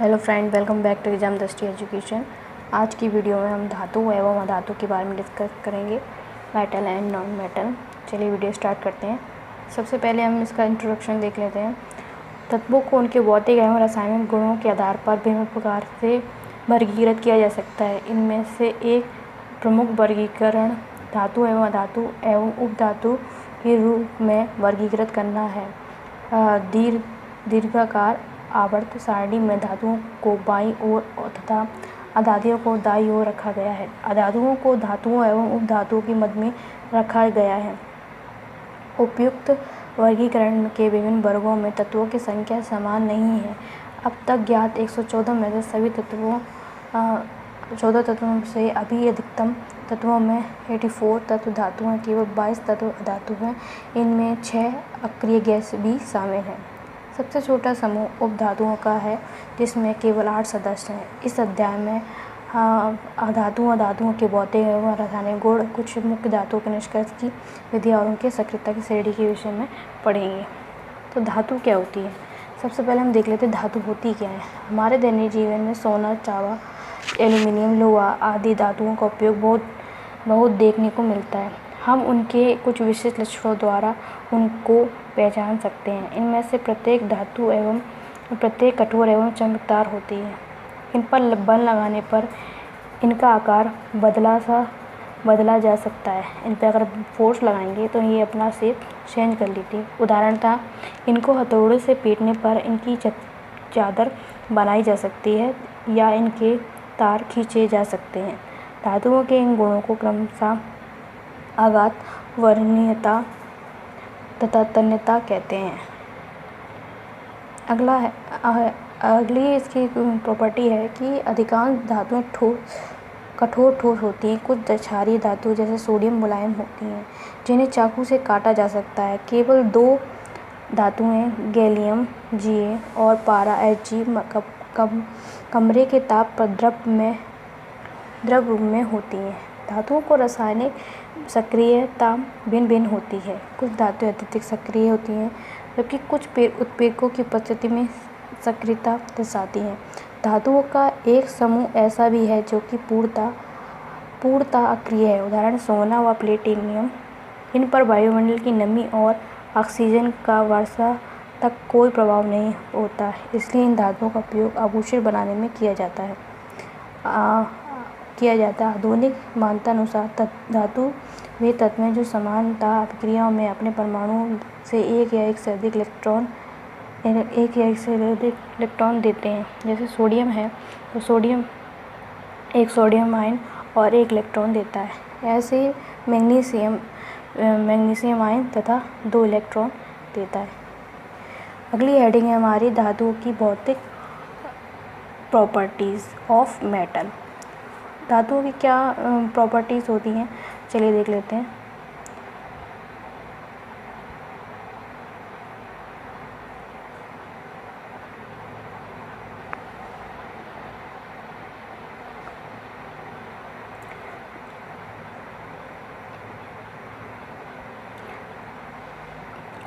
Hello friend, welcome back to exam Drishti education. आज की video में हम धातु एवं अधातु के बारे में डिस्कस करेंगे, मेटल एंड नॉन मेटल। चलिए वीडियो स्टार्ट करते हैं। सबसे पहले हम इसका इंट्रोडक्शन देख लेते हैं। तत्वों को उनके भौतिक एवं रासायनिक गुणों के आधार पर विभिन्न प्रकार से वर्गीकृत किया जा सकता है। इनमें से एक प्रमुख वर्गीकरण धातु एवं अधातु एवं उपधातु के रूप में वर्गीकृत करना है। दीर्घाकार आवर्त सारणी में धातुओं को बाईं ओर तथा अधातुओं को दाईं ओर रखा गया है। अधातुओं को धातुओं एवं उपधातुओं के मध्य में रखा गया है। उपयुक्त वर्गीकरण के विभिन्न वर्गों में तत्वों की संख्या समान नहीं है। अब तक ज्ञात 114 में से सभी 14 तत्वों से अभी अधिकतम तत्वों में 84 तत्व धातु हैं, केवल 22 तत्व अधातु हैं। इनमें 6 अक्रिय गैस भी शामिल हैं। सबसे छोटा समूह उपधातुओं का है, जिसमें केवल 8 सदस्य हैं। इस अध्याय में अधातुओं के भौतिक एवं रासायनिक गुण, कुछ मुख्य धातुओं के निष्कर्ष की विधि और उनके सक्रियता की श्रेणी के विषय में पढ़ेंगे। तो धातु क्या होती है? सबसे पहले हम देख लेते हैं धातु होती क्या है। हमारे दैनिक जीवन में सोना, चांदी, एल्यूमिनियम, लोहा आदि धातुओं का उपयोग बहुत देखने को मिलता है। हम उनके कुछ विशिष्ट लक्षणों द्वारा उनको पहचान सकते हैं। इनमें से प्रत्येक धातु एवं प्रत्येक कठोर एवं चमकदार होती है। इन पर बल लगाने पर इनका आकार बदला जा सकता है। इन पर अगर फोर्स लगाएंगे तो ये अपना शेप चेंज कर लेती है। उदाहरणतः इनको हथौड़े से पीटने पर इनकी चादर बनाई जा सकती है या इनके तार खींचे जा सकते हैं। धातुओं के इन गुणों को क्रमशः आघात, वर्णनीयता तथा तन्यता कहते हैं। अगली इसकी प्रॉपर्टी है कि अधिकांश धातुएं कठोर ठोस होती हैं। कुछ क्षारीय धातु जैसे सोडियम मुलायम होती हैं, जिन्हें चाकू से काटा जा सकता है। केवल 2 धातुएं गैलियम Ga और पारा Hg कमरे के ताप पर द्रव रूप में होती हैं। धातुओं को रासायनिक सक्रियता भिन्न भिन्न होती है। कुछ धातुएं अत्यधिक सक्रिय होती हैं, जबकि कुछ उत्प्रेरकों की उपस्थिति में सक्रियता दर्शाती हैं। धातुओं का एक समूह ऐसा भी है जो कि पूर्णतः अक्रिय है। उदाहरण सोना व प्लेटिनियम। इन पर वायुमंडल की नमी और ऑक्सीजन का वर्षा तक कोई प्रभाव नहीं होता, इसलिए इन धातुओं का उपयोग आभूषण बनाने में किया जाता है। आधुनिक मान्यता अनुसार धातु वे तत्व हैं जो समानता अभिक्रियाओं में अपने परमाणुओं से एक या एक से अधिक इलेक्ट्रॉन देते हैं। जैसे सोडियम है तो सोडियम एक सोडियम आयन और एक इलेक्ट्रॉन देता है। ऐसे मैग्नीशियम आयन तथा 2 इलेक्ट्रॉन देता है। अगली हेडिंग है हमारी धातुओं की भौतिक प्रॉपर्टीज़ ऑफ मेटल। धातुओं की क्या प्रॉपर्टीज़ होती हैं, चलिए देख लेते हैं।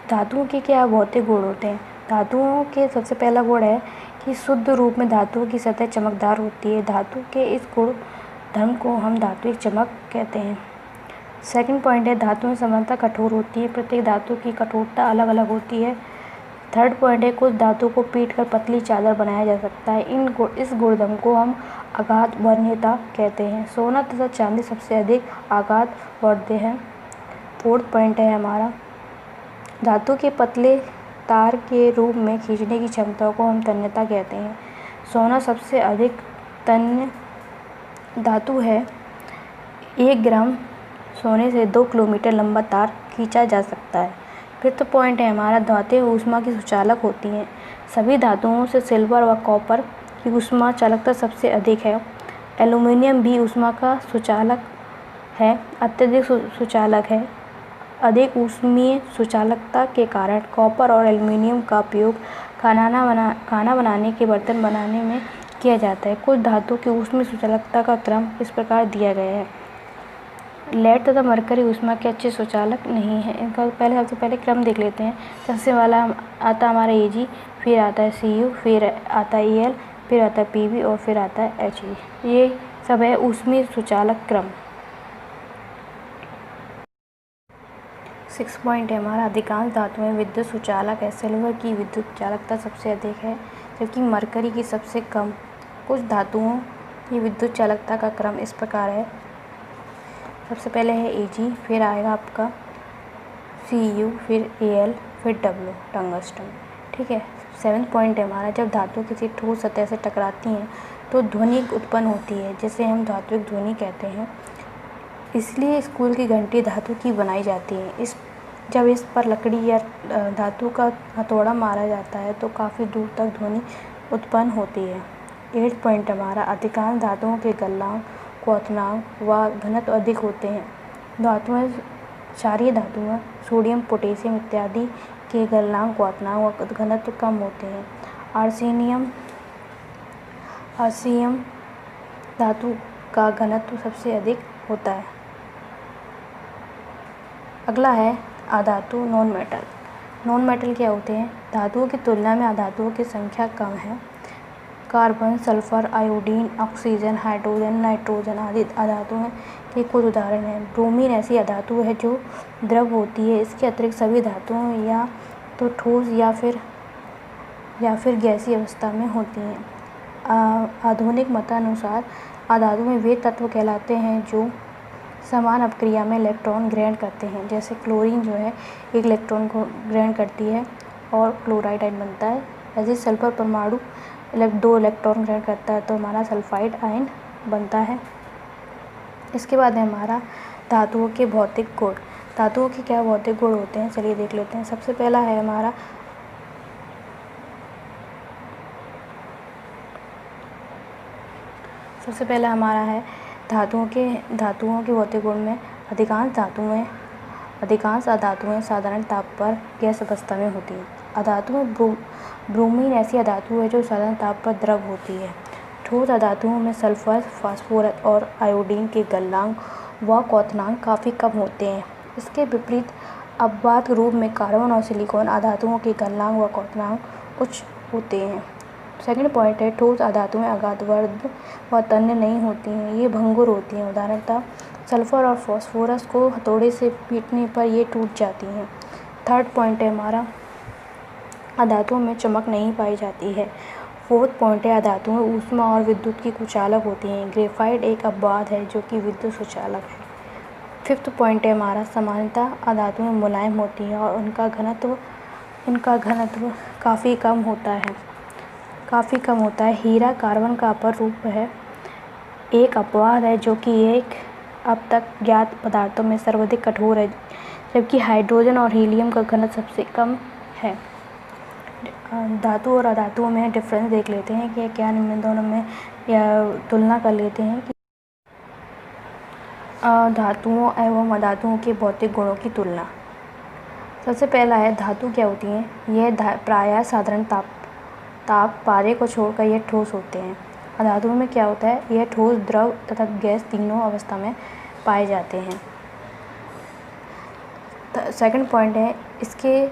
धातुओं के क्या भौतिक गुण होते हैं? धातुओं के सबसे पहला गुण है कि शुद्ध रूप में धातुओं की सतह चमकदार होती है। धातु के इस गुण धर्म को हम धात्विक चमक कहते हैं। सेकंड पॉइंट है धातुएं सामान्यतः कठोर होती है। प्रत्येक धातु की कठोरता अलग अलग होती है। थर्ड पॉइंट है कुछ धातु को पीटकर पतली चादर बनाया जा सकता है। इस गुणधर्म को हम आघात वर्णनीयता कहते हैं। सोना तथा चांदी सबसे अधिक आघात वर्ध्य है। फोर्थ पॉइंट है हमारा धातु के पतले तार के रूप में खींचने की क्षमता को हम तन्यता कहते हैं। सोना सबसे अधिक तन्य धातु है। 1 ग्राम सोने से 2 किलोमीटर लंबा तार खींचा जा सकता है। फिफ्थ पॉइंट है हमारा धातुएं ऊष्मा की सुचालक होती हैं। सभी धातुओं से सिल्वर व कॉपर की ऊष्मा चालकता सबसे अधिक है। एल्यूमिनियम भी ऊष्मा का सुचालक है, अत्यधिक सुचालक है। अधिक ऊष्मीय सुचालकता के कारण कॉपर और एल्यूमिनियम का उपयोग खाना बनाने के बर्तन बनाने में किया जाता है। कुछ धातु की ऊष्मीय सुचालकता का क्रम इस प्रकार दिया गया है। लेड तथा मरकरी ऊष्मा के अच्छे सुचालक नहीं है। इनका सबसे पहले क्रम देख लेते हैं। सबसे वाला आता हमारा Ag, फिर आता है Cu, फिर आता है Al, फिर आता है Pb और फिर आता है He। ये सब है ऊष्मीय सुचालक क्रम। 6 पॉइंट है हमारा, अधिकांश धातुएं विद्युत सुचालक है। सिल्वर की विद्युत चालकता सबसे अधिक है जबकि मरकरी की सबसे कम। कुछ धातुओं की विद्युत चालकता का क्रम इस प्रकार है। सबसे पहले है Ag, फिर आएगा आपका Cu, फिर Al, फिर W, टंगस्टन। ठीक है। 7 पॉइंट है हमारा, जब धातु किसी ठोस सतह से टकराती हैं तो ध्वनि उत्पन्न होती है जिसे हम धात्विक ध्वनि कहते हैं। इसलिए स्कूल की घंटी धातु की बनाई जाती है। जब इस पर लकड़ी या धातु का हथौड़ा मारा जाता है तो काफ़ी दूर तक ध्वनि उत्पन्न होती है। 8 पॉइंट हमारा, अधिकांश धातुओं के गलनांक, क्वथनांक व घनत्व अधिक होते हैं। धातुएं क्षारीय धातुएं सोडियम, पोटेशियम इत्यादि के गलनांक, क्वथनांक व घनत्व कम होते हैं। आर्सेनियम धातु का घनत्व सबसे अधिक होता है। अगला है अधातु, नॉन मेटल। नॉन मेटल क्या होते हैं? धातुओं की तुलना में अधातुओं की संख्या कम है। Carbon, sulphur, iodine, oxygen, hydrogen, nitrogen आदि अधातुओं के कुछ उदाहरण हैं। ब्रोमीन ऐसी अधातु है जो द्रव होती है। इसके अतिरिक्त सभी धातुएं या तो ठोस या फिर गैसीय अवस्था में होती हैं। आधुनिक मतानुसार अधातुएं वे तत्व कहलाते हैं जो समान अपक्रिया में इलेक्ट्रॉन ग्रहण करते हैं। जैसे क्लोरीन जो है एक इलेक्ट्रॉन को ग्रहण करती है और क्लोराइड आयन बनता है। ऐसे सल्फर परमाणु 2 इलेक्ट्रॉन ग्रहण करता है तो हमारा सल्फाइड आयन बनता है। इसके बाद है हमारा धातुओं के भौतिक गुण। धातुओं के क्या भौतिक गुण होते हैं, चलिए देख लेते हैं। सबसे पहला है हमारा है धातुओं के भौतिक गुण में अधिकांश अधातुएं साधारण ताप पर गैस अवस्था में होती हैं। अधातुएं ब्रोमीन ऐसी अधातु है जो साधारण ताप पर द्रव होती है। ठोस अधातुओं में सल्फर, फास्फोरस और आयोडीन के गलनांक व क्वथनांक काफ़ी कम होते हैं। इसके विपरीत अपवाद रूप में कार्बन और सिलिकॉन अधातुओं के गलनांक व क्वथनांक उच्च होते हैं। सेकंड पॉइंट है, ठोस अधातुएं अगाधवर्ध व तन्य नहीं होती हैं, ये भंगुर होती हैं। उदाहरणतः सल्फर और फास्फोरस को हथौड़े से पीटने पर ये टूट जाती हैं। थर्ड पॉइंट है हमारा, अधातुओं में चमक नहीं पाई जाती है। फोर्थ पॉइंट है, अधातुएं ऊष्मा और विद्युत की कुचालक होती हैं। ग्रेफाइट एक अपवाद है जो कि विद्युत सुचालक है। फिफ्थ पॉइंट है हमारा, सामान्यतः अधातुएं मुलायम होती हैं और उनका घनत्व काफ़ी कम होता है। हीरा कार्बन का अपर रूप है, एक अपवाद है जो कि एक अब तक ज्ञात पदार्थों में सर्वाधिक कठोर है, जबकि हाइड्रोजन और हीलियम का घनत्व सबसे कम है। धातु और अधातुओं में डिफरेंस देख लेते हैं कि क्या इनमें दोनों में या तुलना कर लेते हैं कि धातुओं एवं अधातुओं के भौतिक गुणों की तुलना। सबसे पहला है, धातु क्या होती हैं? यह प्रायः साधारण ताप पारे को छोड़कर यह ठोस होते हैं। अधातुओं में क्या होता है? यह ठोस, द्रव तथा गैस तीनों अवस्था में पाए जाते हैं। सेकंड पॉइंट है, इसके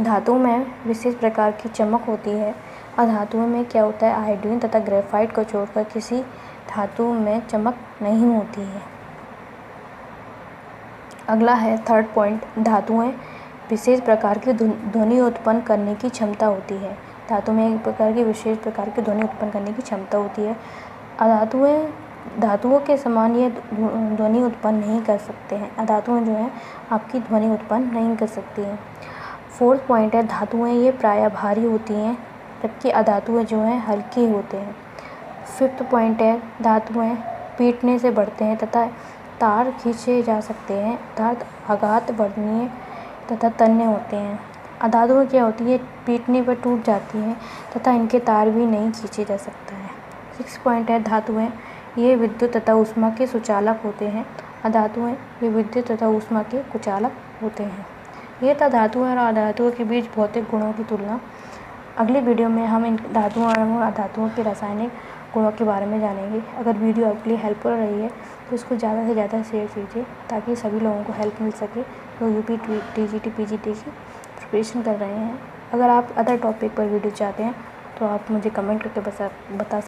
धातुओं में विशेष प्रकार की चमक होती है। अधातुओं में क्या होता है? आयोडीन तथा ग्रेफाइट को छोड़कर किसी धातु में चमक नहीं होती है। अगला है थर्ड पॉइंट, धातुएं विशेष प्रकार की ध्वनि उत्पन्न करने की क्षमता होती है। धातु में एक प्रकार की विशेष प्रकार की ध्वनि उत्पन्न करने की क्षमता होती है। धातुओं के समान ये ध्वनि उत्पन्न नहीं कर सकते हैं। अधातुएं जो हैं आपकी ध्वनि उत्पन्न नहीं कर सकती हैं। फोर्थ पॉइंट है, धातुएं ये प्रायः भारी होती हैं जबकि अधातुएं जो हैं हल्की होते हैं। फिफ्थ पॉइंट है, धातुएं पीटने से बढ़ते हैं तथा तार खींचे जा सकते हैं, अर्थात आघात वर्णीय तथा तन्य होते हैं। अधातुएं क्या होती है? पीटने पर टूट जाती हैं तथा इनके तार भी नहीं खींचे जा सकता है। 6 पॉइंट है, धातुएं ये विद्युत तथा ऊष्मा के सुचालक होते हैं। अधातुएं ये विद्युत तथा ऊष्मा के कुचालक होते हैं। ये था धातुओं और अधातुओं के बीच भौतिक गुणों की तुलना। अगली वीडियो में हम इन धातुओं और अधातुओं के रासायनिक गुणों के बारे में जानेंगे। अगर वीडियो आपके लिए हेल्पफुल रही है तो इसको ज़्यादा से ज़्यादा शेयर कीजिए ताकि सभी लोगों को हेल्प मिल सके जो यूपी, टीजीटी, पीजीटी की प्रिपरेशन कर रहे हैं। अगर आप अदर टॉपिक पर वीडियो चाहते हैं तो आप मुझे कमेंट करके बता